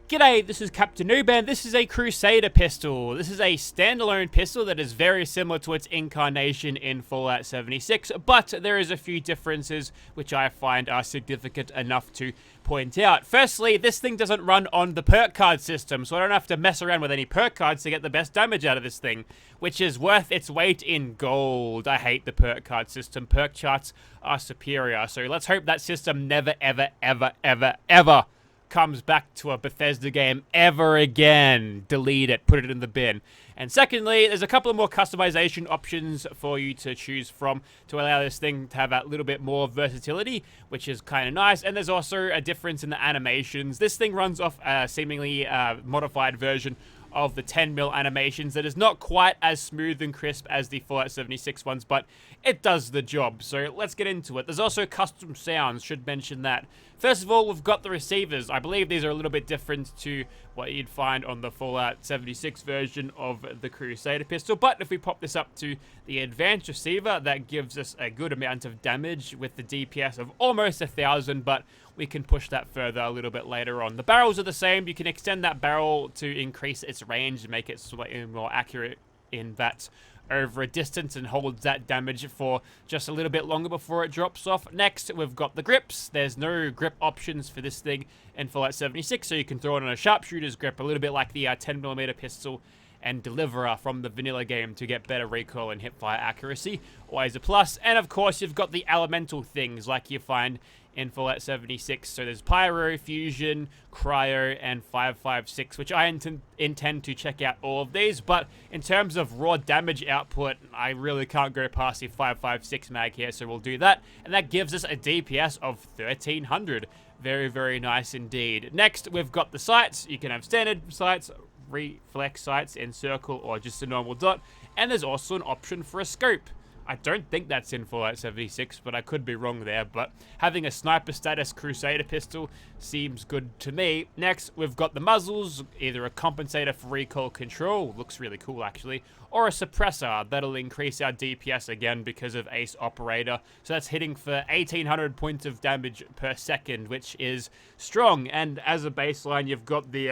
G'day, this is Captainoob, and this is a Crusader Pistol. This is a standalone pistol that is very similar to its incarnation in Fallout 76, but there is a few differences which I find are significant enough to point out. Firstly, this thing doesn't run on the perk card system, so I don't have to mess around with any perk cards to get the best damage out of this thing, which is worth its weight in gold. I hate the perk card system. Perk charts are superior, so let's hope that system never, ever comes back to a Bethesda game ever again. Delete it, put it in the bin. And secondly, there's a couple of more customization options for you to choose from to allow this thing to have a little bit more versatility, which is kind of nice. And there's also a difference in the animations. This thing runs off a seemingly modified version of the 10mm animations that is not quite as smooth and crisp as the Fallout 76 ones, but it does the job, so let's get into it. There's also custom sounds, should mention that. First of all, we've got the receivers. I believe these are a little bit different to what you'd find on the Fallout 76 version of the Crusader Pistol, but if we pop this up to the advanced receiver, that gives us a good amount of damage with the DPS of almost 1,000, but we can push that further a little bit later on. The barrels are the same. You can extend that barrel to increase its range and make it slightly more accurate in that over a distance and holds that damage for just a little bit longer before it drops off. Next, we've got the grips. There's no grip options for this thing in Fallout 76, so you can throw it on a sharpshooter's grip, a little bit like the 10mm pistol and Deliverer from the vanilla game to get better recoil and hipfire accuracy. Always a plus. And of course, you've got the elemental things like you find in Fallout 76. So there's Pyro, Fusion, Cryo, and 556, which I intend to check out all of these. But in terms of raw damage output, I really can't go past the 556 mag here, so we'll do that. And that gives us a DPS of 1,300. Very, very nice indeed. Next, we've got the sights. You can have standard sights, reflex sights in circle, or just a normal dot. And there's also an option for a scope. I don't think that's in Fallout 76, but I could be wrong there. But having a sniper status Crusader pistol seems good to me. Next, we've got the muzzles, either a compensator for recoil control, looks really cool actually, or a suppressor that'll increase our DPS again because of Ace Operator. So that's hitting for 1,800 points of damage per second, which is strong. And as a baseline, you've got the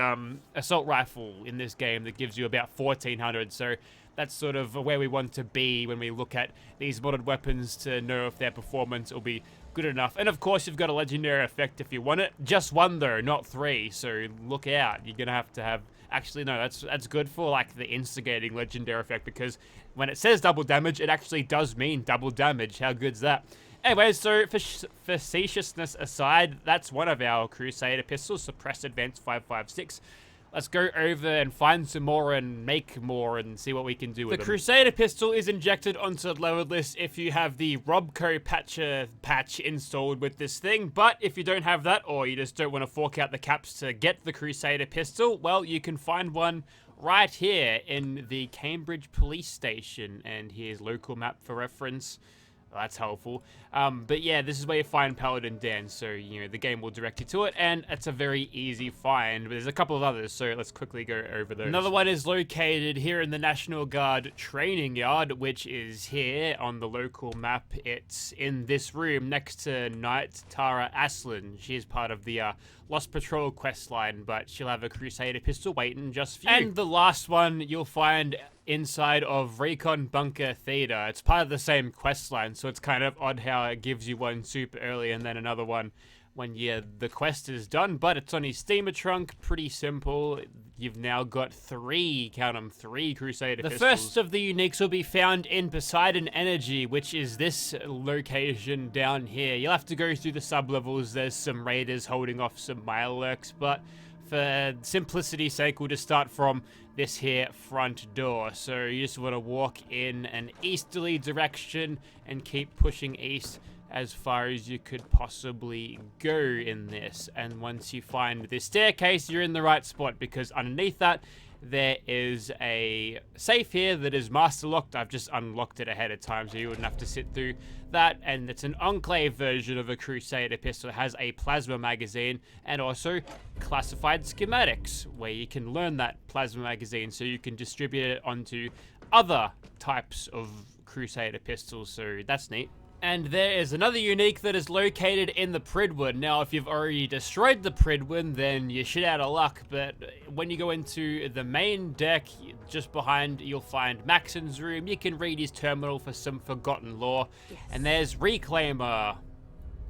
assault rifle in this game that gives you about 1,400. So that's sort of where we want to be when we look at these modded weapons to know if their performance will be good enough. And of course, you've got a legendary effect if you want it. Just one though, not three. So look out. You're going to have... Actually, no, that's good for like the instigating legendary effect, because when it says double damage, it actually does mean double damage. How good's that? Anyway, so facetiousness aside, that's one of our Crusader pistols, Suppressed Advanced 556. Let's go over and find some more and make more and see what we can do with them. The Crusader pistol is injected onto the leveled list if you have the Robco patch installed with this thing. But if you don't have that, or you just don't want to fork out the caps to get the Crusader pistol, well, you can find one right here in the Cambridge Police Station. And here's local map for reference. That's helpful. But yeah, this is where you find Paladin Dan, so you know the game will direct you to it, and it's a very easy find. But there's a couple of others, so let's quickly go over those. Another one is located here in the National Guard training yard, which is here on the local map. It's in this room next to Knight Tara Aslan. She's part of the Lost Patrol quest line, but she'll have a Crusader pistol waiting just for you. And the last one you'll find inside of Recon Bunker Theater. It's part of the same quest line, so it's kind of odd how it gives you one super early and then another one when the quest is done. But it's on his steamer trunk, pretty simple. You've now got three, count them, three Crusader pistols. The first of the uniques will be found in Poseidon Energy, which is this location down here. You'll have to go through the sub-levels. There's some raiders holding off some Mirelurks, but for simplicity's sake, we'll just start from this here front door. So you just want to walk in an easterly direction and keep pushing east as far as you could possibly go in this. And once you find this staircase, you're in the right spot, because underneath that there is a safe here that is master locked. I've just unlocked it ahead of time so you wouldn't have to sit through that. And it's an enclave version of a Crusader pistol. It has a plasma magazine and also classified schematics where you can learn that plasma magazine so you can distribute it onto other types of Crusader pistols. So that's neat. And there is another unique that is located in the Pridwood. Now, if you've already destroyed the Pridwood, then you're shit out of luck. But when you go into the main deck, just behind, you'll find Maxon's room. You can read his terminal for some forgotten lore. Yes. And there's Reclaimer.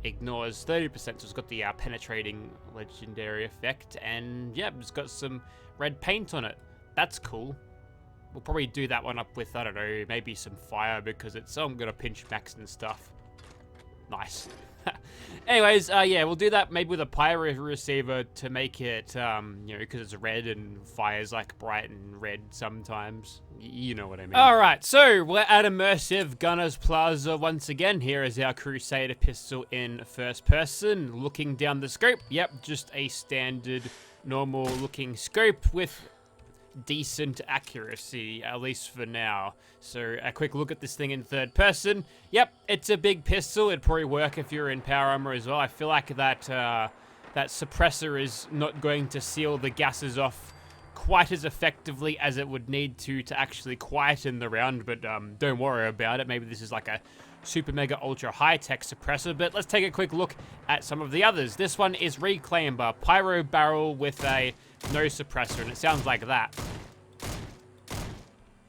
Ignores 30%, so it's got the penetrating legendary effect. And yeah, it's got some red paint on it. That's cool. We'll probably do that one up with, I don't know, maybe some fire because it's, I'm going to pinch Max and stuff. Nice. Anyways, yeah, we'll do that maybe with a pyro receiver to make it, you know, because it's red and fire's like bright and red sometimes. You know what I mean. Alright, so we're at Immersive Gunners Plaza once again. Here is our Crusader Pistol in first person. Looking down the scope, yep, just a standard, normal looking scope with decent accuracy, at least for now. So a quick look at this thing in third person. Yep, it's a big pistol. It'd probably work if you're in power armor as well. I feel like that that suppressor is not going to seal the gases off quite as effectively as it would need to actually quieten the round, but don't worry about it. Maybe this is like a super mega ultra high-tech suppressor, but let's take a quick look at some of the others. This one is Reclaimer, pyro barrel with a no suppressor, and it sounds like that.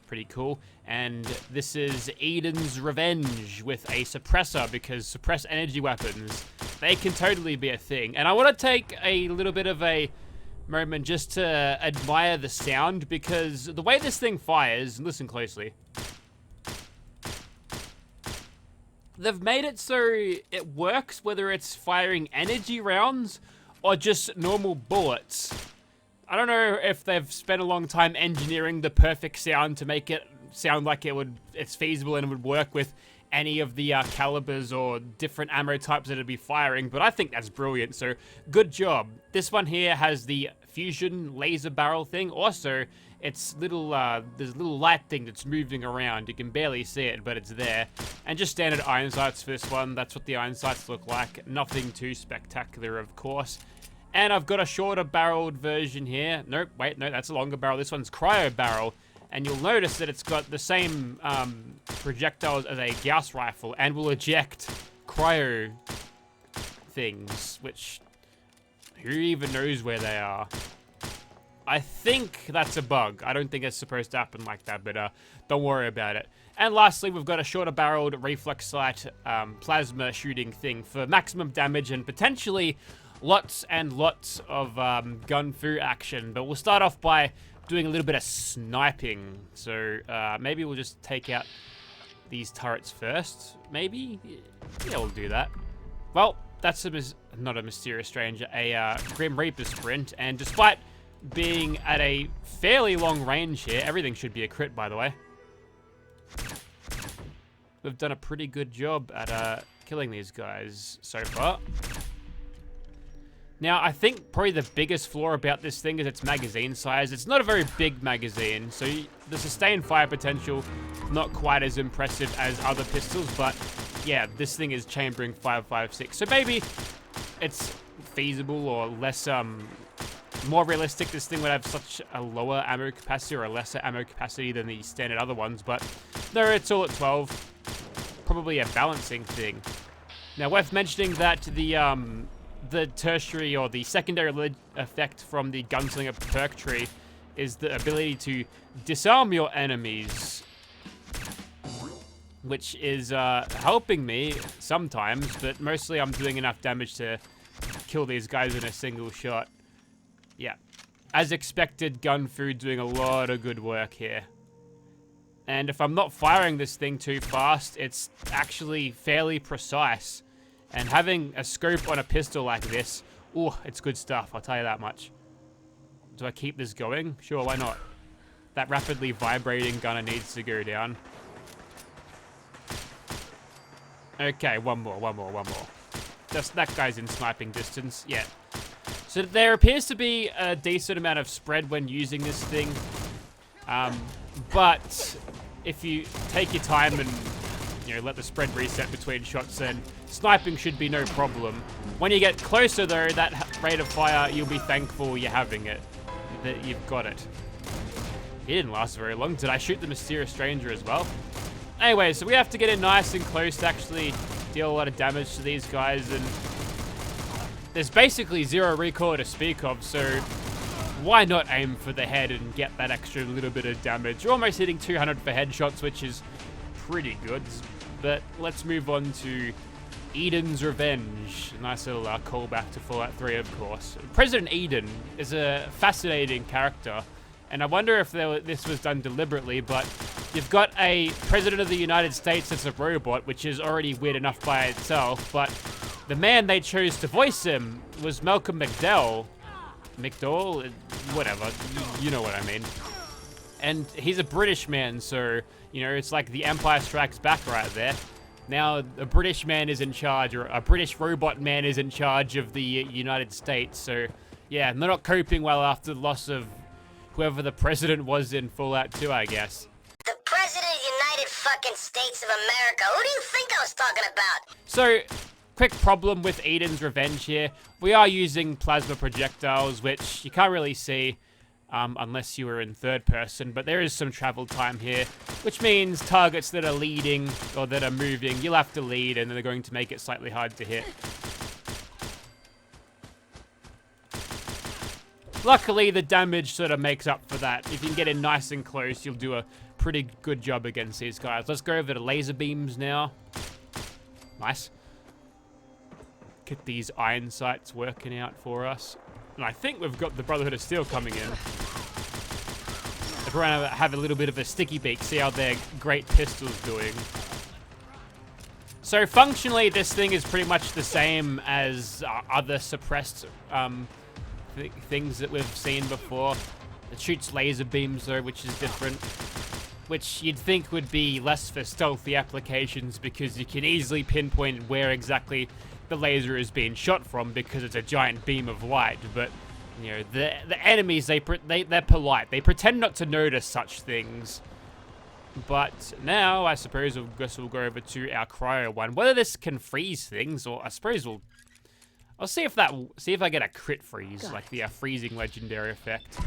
Pretty cool. And this is Eden's Revenge with a suppressor, because suppressed energy weapons, they can totally be a thing. And I want to take a little bit of a moment just to admire the sound, because the way this thing fires, listen closely, they've made it so it works whether it's firing energy rounds or just normal bullets. I don't know if they've spent a long time engineering the perfect sound to make it sound like it's feasible and it would work with any of the calibers or different ammo types that it'd be firing, but I think that's brilliant, so good job. This one here has the fusion laser barrel thing. Also, it's little, there's a little light thing that's moving around. You can barely see it, but it's there. And just standard iron sights for this one. That's what the iron sights look like. Nothing too spectacular, of course. And I've got a shorter barreled version here. Nope, wait, no, that's a longer barrel. This one's cryo barrel. And you'll notice that it's got the same projectiles as a Gauss rifle and will eject cryo things, which who even knows where they are. I think that's a bug. I don't think it's supposed to happen like that, but don't worry about it. And lastly, we've got a shorter barreled reflex sight plasma shooting thing for maximum damage and potentially lots and lots of gun fu action. But we'll start off by doing a little bit of sniping. So maybe we'll just take out these turrets first. Maybe? Yeah, we'll do that. Well, that's not a mysterious stranger, a Grim Reaper sprint. And despite being at a fairly long range here, everything should be a crit, by the way. We've done a pretty good job at killing these guys so far. Now, I think probably the biggest flaw about this thing is its magazine size. It's not a very big magazine, so the sustained fire potential, not quite as impressive as other pistols, but yeah, this thing is chambering 5.56. So maybe it's feasible or less, more realistic. This thing would have such a lower ammo capacity or a lesser ammo capacity than the standard other ones, but no, it's all at 12. Probably a balancing thing. Now, worth mentioning that the tertiary or the secondary effect from the gunslinger perk tree is the ability to disarm your enemies, which is helping me sometimes, but mostly I'm doing enough damage to kill these guys in a single shot. Yeah, as expected, gun fu doing a lot of good work here. And if I'm not firing this thing too fast, it's actually fairly precise. And having a scope on a pistol like this, oh, it's good stuff, I'll tell you that much. Do I keep this going? Sure, why not? That rapidly vibrating gunner needs to go down. Okay, one more. Just that guy's in sniping distance, yeah. So there appears to be a decent amount of spread when using this thing. But if you take your time and let the spread reset between shots, then sniping should be no problem. When you get closer though, that rate of fire, you'll be thankful you're having it, that you've got it. He didn't last very long. Did I shoot the mysterious stranger as well? Anyway, so we have to get in nice and close to actually deal a lot of damage to these guys, and there's basically zero recoil to speak of, so why not aim for the head and get that extra little bit of damage? You're almost hitting 200 for headshots, which is pretty good. But let's move on to Eden's Revenge. Nice little callback to Fallout 3, of course. President Eden is a fascinating character, and I wonder if this was done deliberately, but you've got a President of the United States that's a robot, which is already weird enough by itself, but the man they chose to voice him was Malcolm McDowell. McDowell? Whatever. You know what I mean. And he's a British man, so, you know, it's like the Empire Strikes Back right there. Now, a British man is in charge, or a British robot man is in charge of the United States, so, yeah, they're not coping well after the loss of whoever the president was in Fallout 2, I guess. The President of the United fucking States of America. Who do you think I was talking about? So, quick problem with Eden's Revenge here. We are using plasma projectiles, which you can't really see unless you were in third person, but there is some travel time here, which means targets that are leading or that are moving, you'll have to lead, and they're going to make it slightly hard to hit. Luckily, the damage sort of makes up for that. If you can get in nice and close, you'll do a pretty good job against these guys. Let's go over to laser beams now. Nice. Get these iron sights working out for us. And I think we've got the Brotherhood of Steel coming in. They're going to have a little bit of a sticky beak, see how their great pistol's doing. So functionally, this thing is pretty much the same as other suppressed things that we've seen before. It shoots laser beams though, which is different. Which you'd think would be less for stealthy applications, because you can easily pinpoint where exactly the laser is being shot from because it's a giant beam of light. But you know, the enemies, they're polite. They pretend not to notice such things. But now I suppose we'll go over to our cryo one. Whether this can freeze things, or I suppose I'll see if I get a crit freeze, like the freezing legendary effect.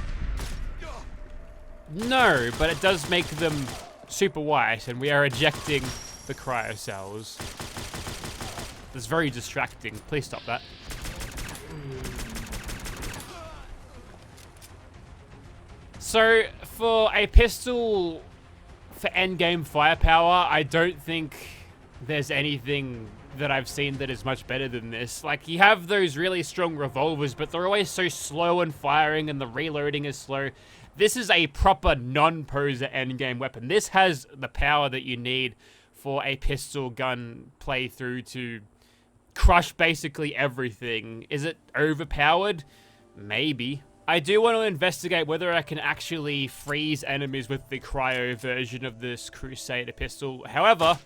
No, but it does make them super white, and we are ejecting the cryo cells. That's very distracting. Please stop that. So, for a pistol for endgame firepower, I don't think there's anything that I've seen that is much better than this. Like, you have those really strong revolvers, but they're always so slow in firing, and the reloading is slow. This is a proper non-poser endgame weapon. This has the power that you need for a pistol gun playthrough to crush basically everything. Is it overpowered? Maybe. I do want to investigate whether I can actually freeze enemies with the cryo version of this Crusader pistol. However,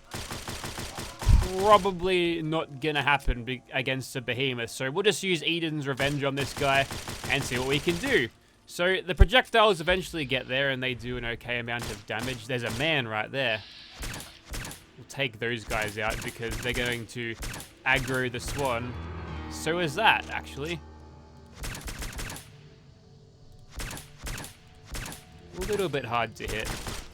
probably not gonna happen against a behemoth, so we'll just use Eden's Revenge on this guy and see what we can do. So the projectiles eventually get there, and they do an okay amount of damage. There's a man right there. We'll take those guys out because they're going to aggro the swan. So is that, actually. A little bit hard to hit.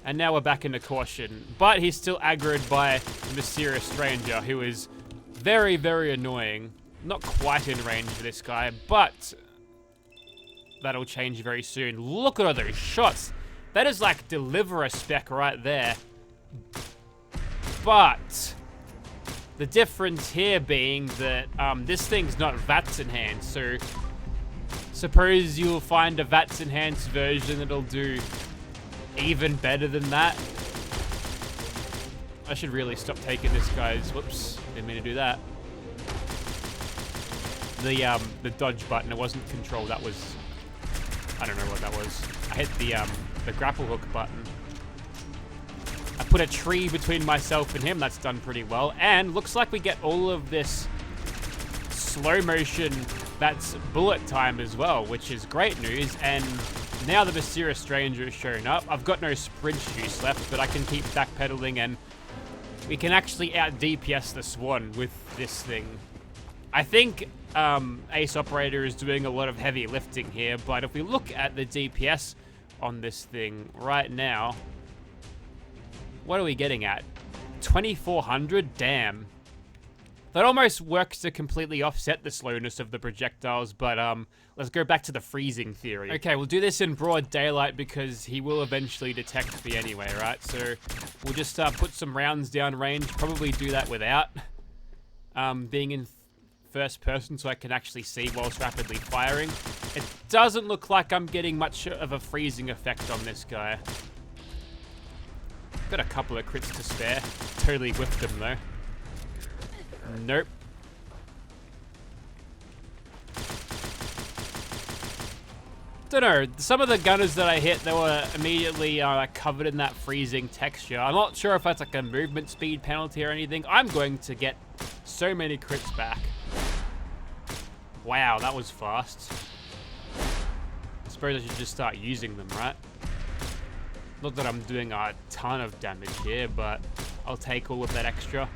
And now we're back into caution. But he's still aggroed by the mysterious stranger, who is very, very annoying. Not quite in range for this guy, but that'll change very soon. Look at all those shots. That is like deliver a spec right there. But the difference here being that this thing's not VATS enhanced, so suppose you'll find a VATS enhanced version that'll do even better than that. I should really stop taking this guy's, whoops, didn't mean to do that. The dodge button, it wasn't control, that was, I don't know what that was. I hit the grapple hook button. I put a tree between myself and him, that's done pretty well. And looks like we get all of this slow motion, that's bullet time as well, which is great news. And now the mysterious stranger has shown up. I've got no sprint juice left, but I can keep backpedaling, and we can actually out DPS the swan with this thing. I think Ace Operator is doing a lot of heavy lifting here, but if we look at the DPS on this thing right now, what are we getting at? 2400? Damn. That almost works to completely offset the slowness of the projectiles, but let's go back to the freezing theory. Okay, we'll do this in broad daylight because he will eventually detect me anyway, right? So we'll just put some rounds down range, probably do that without being in first person so I can actually see whilst rapidly firing. It doesn't look like I'm getting much of a freezing effect on this guy. Got a couple of crits to spare. Totally whiffed them though. Nope. Don't know. Some of the gunners that I hit, they were immediately covered in that freezing texture. I'm not sure if that's like a movement speed penalty or anything. I'm going to get so many crits back. Wow, that was fast. I suppose I should just start using them, right? Not that I'm doing a ton of damage here, but I'll take all of that extra.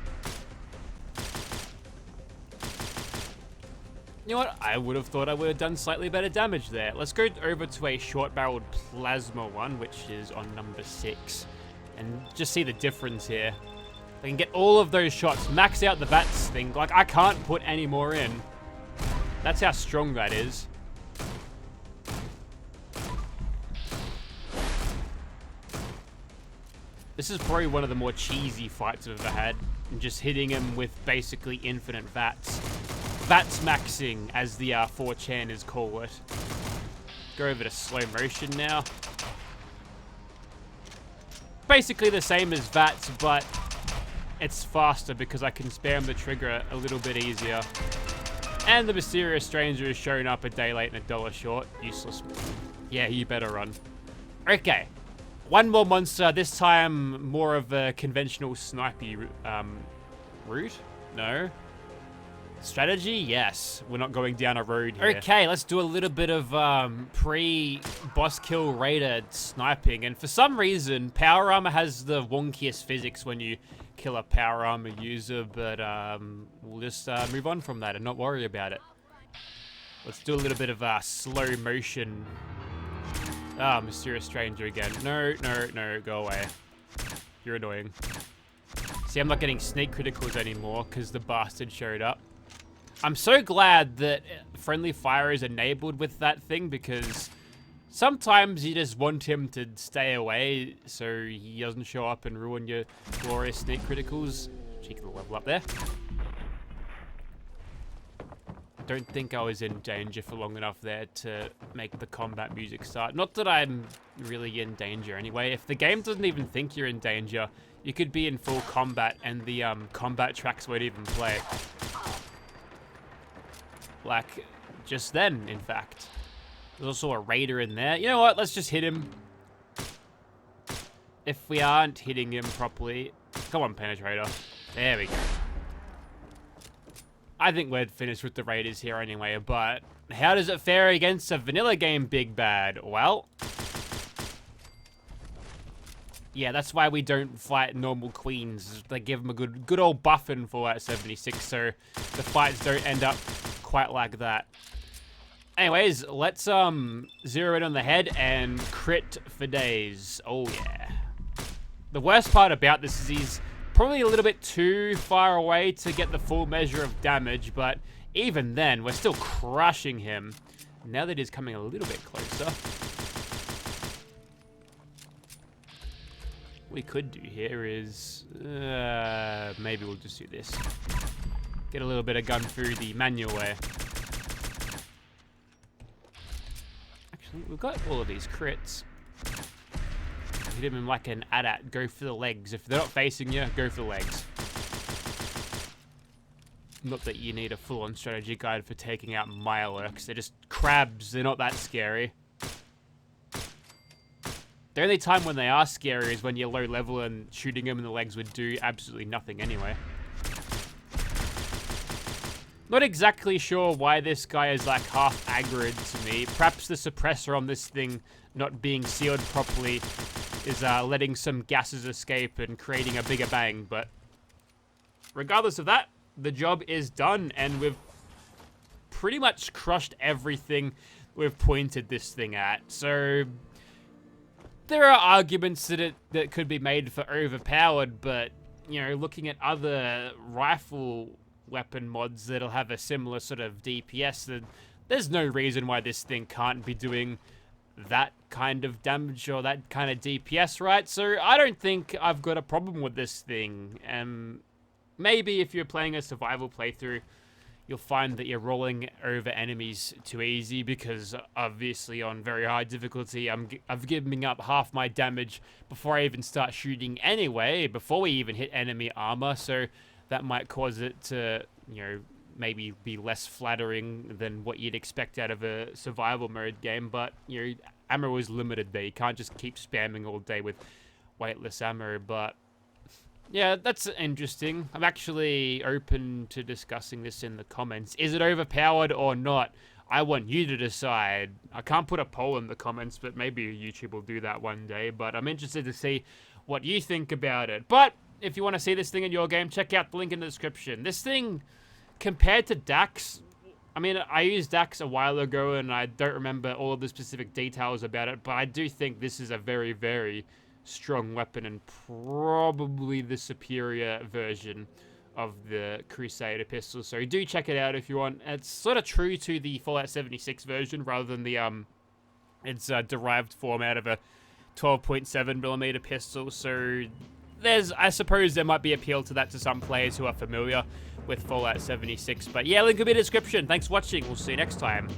You know what? I would have thought I would have done slightly better damage there. Let's go over to a short-barreled plasma one, which is on number 6. And just see the difference here. I can get all of those shots, max out the VATS thing. Like, I can't put any more in. That's how strong that is. This is probably one of the more cheesy fights I've ever had. And just hitting him with basically infinite VATS. VATS maxing, as the 4chaners call it. Go over to slow motion now. Basically the same as VATS, but it's faster because I can spam the trigger a little bit easier. And the mysterious stranger has shown up a day late and $1 short. Useless. Yeah, you better run. Okay. One more monster, this time more of a conventional snipey route? No. Strategy? Yes. We're not going down a road here. Okay, let's do a little bit of pre-boss kill raider sniping. And for some reason, power armor has the wonkiest physics when you kill a power armor user, but we'll just move on from that and not worry about it. Let's do a little bit of slow motion. Ah, mysterious stranger again. No, no, no, go away. You're annoying. See, I'm not getting sneak criticals anymore because the bastard showed up. I'm so glad that friendly fire is enabled with that thing because sometimes you just want him to stay away so he doesn't show up and ruin your glorious sneak criticals. Cheeky little level up there. Don't think I was in danger for long enough there to make the combat music start. Not that I'm really in danger anyway. If the game doesn't even think you're in danger, you could be in full combat and the combat tracks won't even play. Like, just then, in fact. There's also a raider in there. You know what? Let's just hit him. If we aren't hitting him properly... Come on, Penetrator. There we go. I think we're finished with the raiders here anyway, but how does it fare against a vanilla game Big Bad? Well... Yeah, that's why we don't fight normal queens. They give them a good old buff in Fallout 76, so the fights don't end up quite like that. Anyways, let's zero in on the head and crit for days. Oh yeah. The worst part about this is he's probably a little bit too far away to get the full measure of damage, but even then, we're still crushing him. Now that he's coming a little bit closer. What we could do here is, maybe we'll just do this. Get a little bit of gun through the manual way. Actually, we've got all of these crits. Hit him in like an AT-AT. Go for the legs. If they're not facing you, go for the legs. Not that you need a full-on strategy guide for taking out Mirelurks. They're just crabs. They're not that scary. The only time when they are scary is when you're low level and shooting them in the legs would do absolutely nothing anyway. Not exactly sure why this guy is like half aggroed to me. Perhaps the suppressor on this thing not being sealed properly is letting some gases escape and creating a bigger bang, but regardless of that, the job is done and we've pretty much crushed everything we've pointed this thing at. So there are arguments that could be made for overpowered, but you know, looking at other rifle weapon mods that'll have a similar sort of DPS, then there's no reason why this thing can't be doing that kind of damage or that kind of DPS, right? So I don't think I've got a problem with this thing. Maybe if you're playing a survival playthrough, you'll find that you're rolling over enemies too easy because obviously on very high difficulty, I'm giving up half my damage before I even start shooting anyway, before we even hit enemy armor. So that might cause it to, you know, maybe be less flattering than what you'd expect out of a survival mode game. But, you know, ammo is limited there. You can't just keep spamming all day with weightless ammo. But yeah, that's interesting. I'm actually open to discussing this in the comments. Is it overpowered or not? I want you to decide. I can't put a poll in the comments, but maybe YouTube will do that one day. But I'm interested to see what you think about it. But if you want to see this thing in your game, check out the link in the description. This thing, compared to Dax, I mean, I used Dax a while ago, and I don't remember all of the specific details about it, but I do think this is a very, very strong weapon and probably the superior version of the Crusader Pistol. So do check it out if you want. It's sort of true to the Fallout 76 version rather than the its derived form out of a 12.7mm pistol. So I suppose there might be appeal to that to some players who are familiar with Fallout 76. But yeah, link will be in the description. Thanks for watching. We'll see you next time.